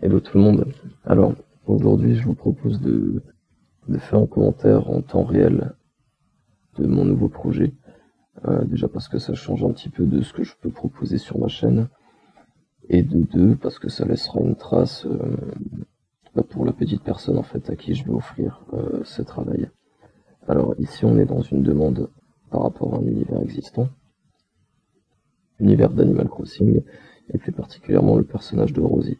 Hello tout le monde. Alors, aujourd'hui, je vous propose de faire un commentaire en temps réel de mon nouveau projet. Déjà parce que ça change un petit peu de ce que je peux proposer sur ma chaîne. Et de deux, parce que ça laissera une trace pour la petite personne en fait à qui je vais offrir ce travail. Alors ici, on est dans une demande par rapport à un univers existant, univers d'Animal Crossing, et plus particulièrement le personnage de Rosie.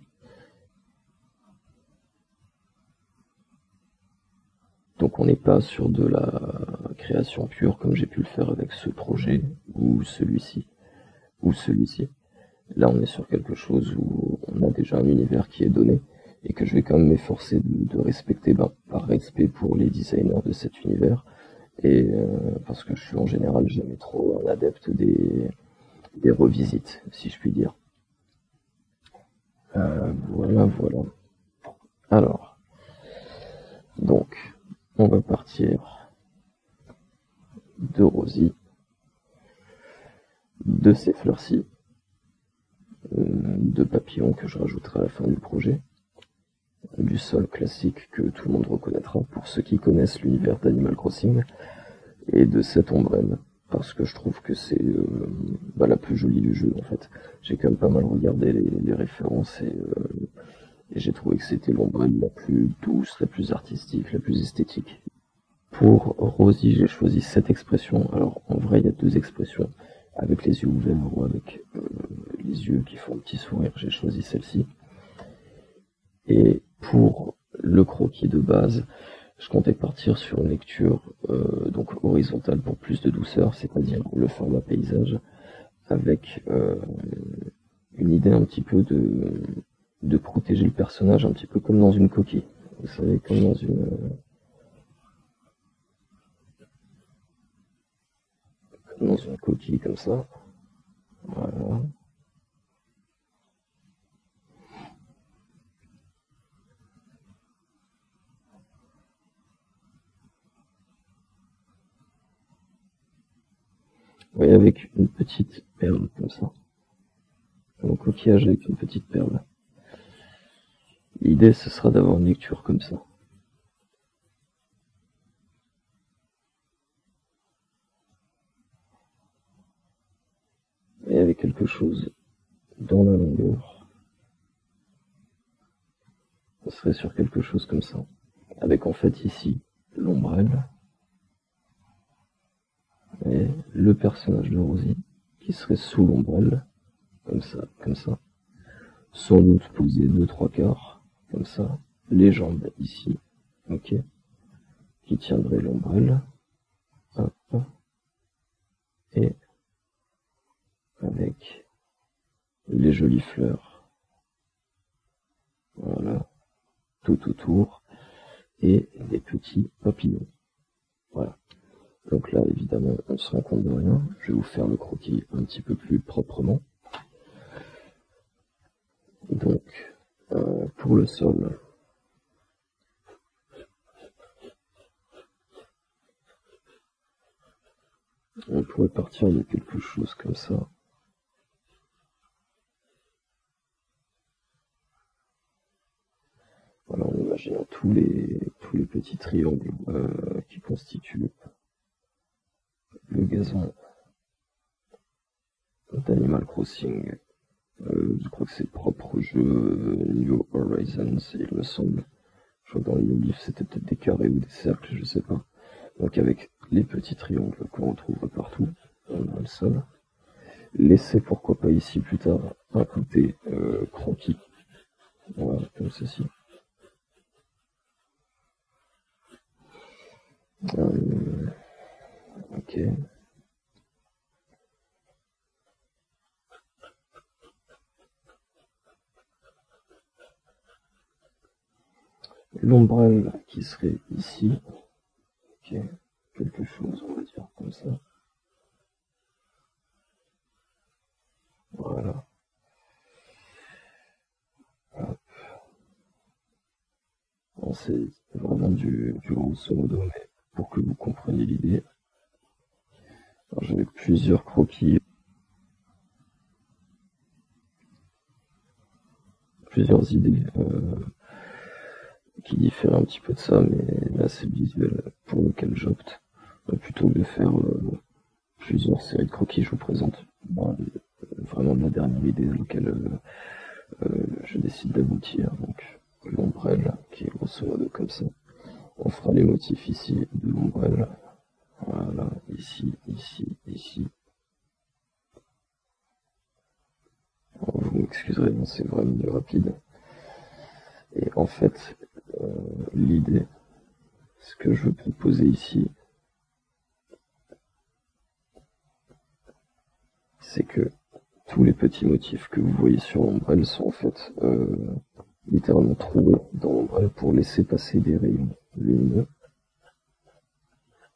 Donc on n'est pas sur de la création pure comme j'ai pu le faire avec ce projet ou celui-ci ou celui-ci. Là on est sur quelque chose où on a déjà un univers qui est donné et que je vais quand même m'efforcer de respecter par respect pour les designers de cet univers et parce que je suis en général jamais trop un adepte des revisites si je puis dire. Voilà. Alors, donc on va partir de Rosie, de ces fleurs-ci, de papillons que je rajouterai à la fin du projet, du sol classique que tout le monde reconnaîtra pour ceux qui connaissent l'univers d'Animal Crossing, et de cette ombrelle, parce que je trouve que c'est la plus jolie du jeu en fait. J'ai quand même pas mal regardé les références et j'ai trouvé que c'était l'ombrelle la plus douce, la plus artistique, la plus esthétique. Pour Rosie, j'ai choisi cette expression. Alors, en vrai, il y a deux expressions. Avec les yeux ouverts ou avec les yeux qui font un petit sourire, j'ai choisi celle-ci. Et pour le croquis de base, je comptais partir sur une lecture donc horizontale pour plus de douceur, c'est-à-dire le format paysage, avec une idée un petit peu de protéger le personnage un petit peu comme dans une coquille. Vous savez, comme dans une coquille comme ça. Voilà. Oui, avec une petite perle comme ça. Un coquillage avec une petite perle. L'idée, ce sera d'avoir une lecture comme ça. Et avec quelque chose dans la longueur. On serait sur quelque chose comme ça. Avec en fait ici l'ombrelle et le personnage de Rosie qui serait sous l'ombrelle, comme ça. Sans doute posé 2-3 quarts, comme ça. Les jambes ici, ok, qui tiendraient l'ombrelle. Hop. Et avec les jolies fleurs. Voilà, tout autour. Et des petits papillons. Voilà. Donc là, évidemment, on se rend compte de rien. Je vais vous faire le croquis un petit peu plus proprement. Donc, pour le sol, on pourrait partir de quelque chose comme ça. Voilà, en imaginant tous les petits triangles qui constituent le gazon d'Animal Crossing. Je crois que c'est propre au jeu New Horizons, il me semble. Je crois que dans les livres c'était peut-être des carrés ou des cercles, je sais pas. Donc avec les petits triangles qu'on retrouve partout dans le sol. Laissez pourquoi pas ici plus tard un côté croquis. Voilà, comme ceci. Ok. L'ombrelle qui serait ici. Ok. Quelque chose, on va dire, comme ça. Voilà. Hop. Bon, c'est vraiment du grosso modo, mais pour que vous compreniez l'idée. J'avais plusieurs croquis. plusieurs idées qui diffèrent un petit peu de ça, mais là c'est le visuel pour lequel j'opte. Plutôt que de faire plusieurs séries de croquis, je vous présente vraiment la dernière idée à laquelle je décide d'aboutir. Donc l'ombrelle qui est grosso modo comme ça. On fera les motifs ici de l'ombrelle. Voilà, ici, ici, ici. Alors, vous m'excuserez, c'est vraiment du rapide. Et en fait, l'idée, ce que je veux proposer ici, c'est que tous les petits motifs que vous voyez sur l'ombrelle sont en fait littéralement troués dans l'ombrelle pour laisser passer des rayons lumineux.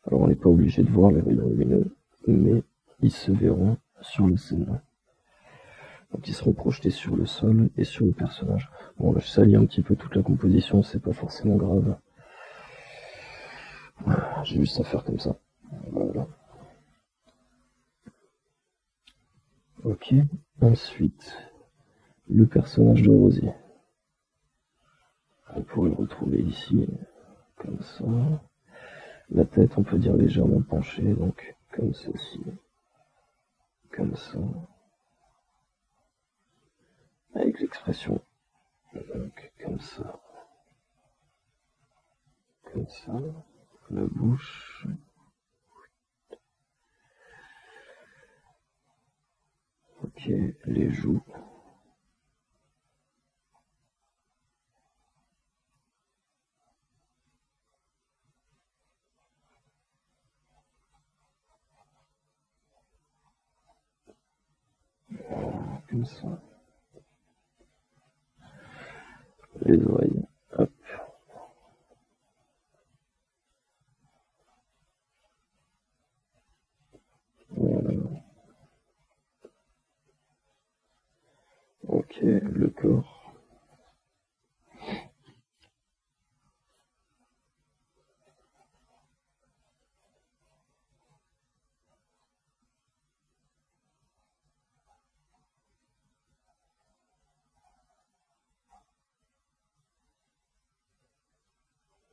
Alors on n'est pas obligé de voir les rayons lumineux, mais ils se verront sur le scène. Donc ils seront projetés sur le sol et sur le personnage. Bon là je salis un petit peu toute la composition, c'est pas forcément grave. J'ai juste à faire comme ça. Voilà. Ok, ensuite, le personnage de Rosie. On pourrait le retrouver ici, comme ça. La tête, on peut dire légèrement penchée, donc comme ceci. Comme ça. Avec l'expression, donc comme ça. Comme ça. La bouche. Ok, les joues. Voilà, comme ça. Les oreilles. Hop. Voilà. Ok, le corps.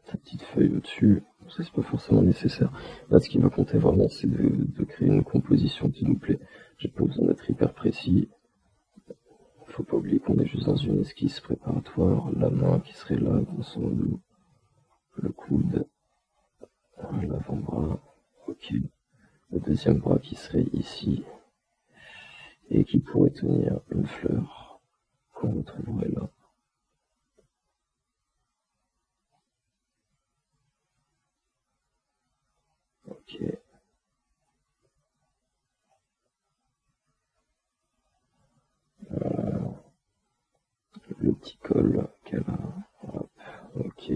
Sa petite feuille au-dessus, ça c'est pas forcément nécessaire. Là ce qui va compter vraiment c'est de créer une composition qui nous plaît. J'ai pas besoin d'être hyper précis. Faut pas oublier qu'on est juste dans une esquisse préparatoire. La main qui serait là, grosso modo. Le coude. L'avant-bras. Ok. Le deuxième bras qui serait ici. Et qui pourrait tenir une fleur qu'on retrouverait là. Ok. Le petit col qu'elle a. Hop. Ok.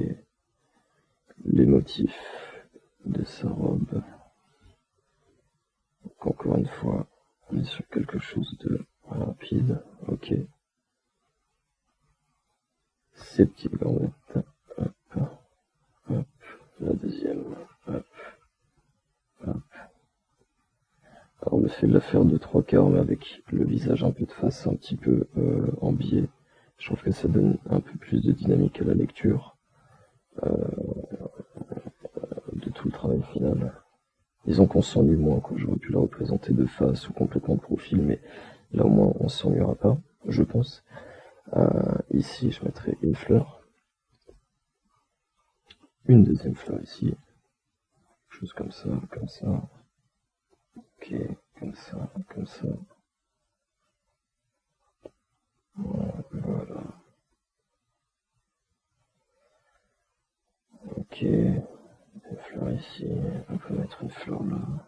Les motifs de sa robe. Donc encore une fois, on est sur quelque chose de rapide. Ok. Ces petites gambettes. Hop. Hop. La deuxième. Hop. Hop. Alors le fait de la faire de 3/4 mais avec le visage un peu de face un petit peu en biais, je trouve que ça donne un peu plus de dynamique à la lecture de tout le travail final. Disons qu'on s'ennuie moins, quoi. J'aurais pu la représenter de face ou complètement de profil, mais là au moins on s'ennuiera pas, je pense. Ici je mettrai une fleur, une deuxième fleur ici, chose comme ça, ok, comme ça, voilà, ok, une fleur ici, on peut mettre une fleur là.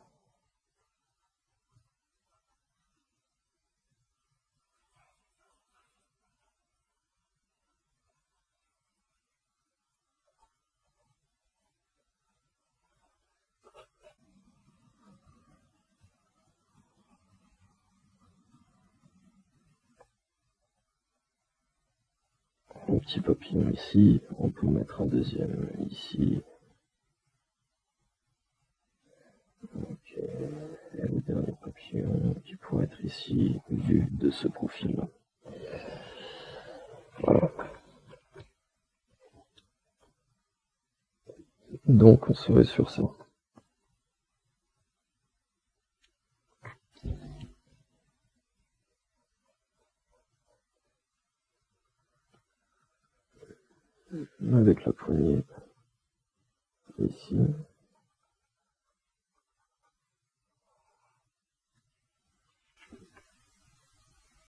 Un petit papillon ici, on peut mettre un deuxième ici. Ok, et le dernier papillon qui pourrait être ici, vu de ce profil. Voilà. Donc on serait sur ça. Avec la poignée ici.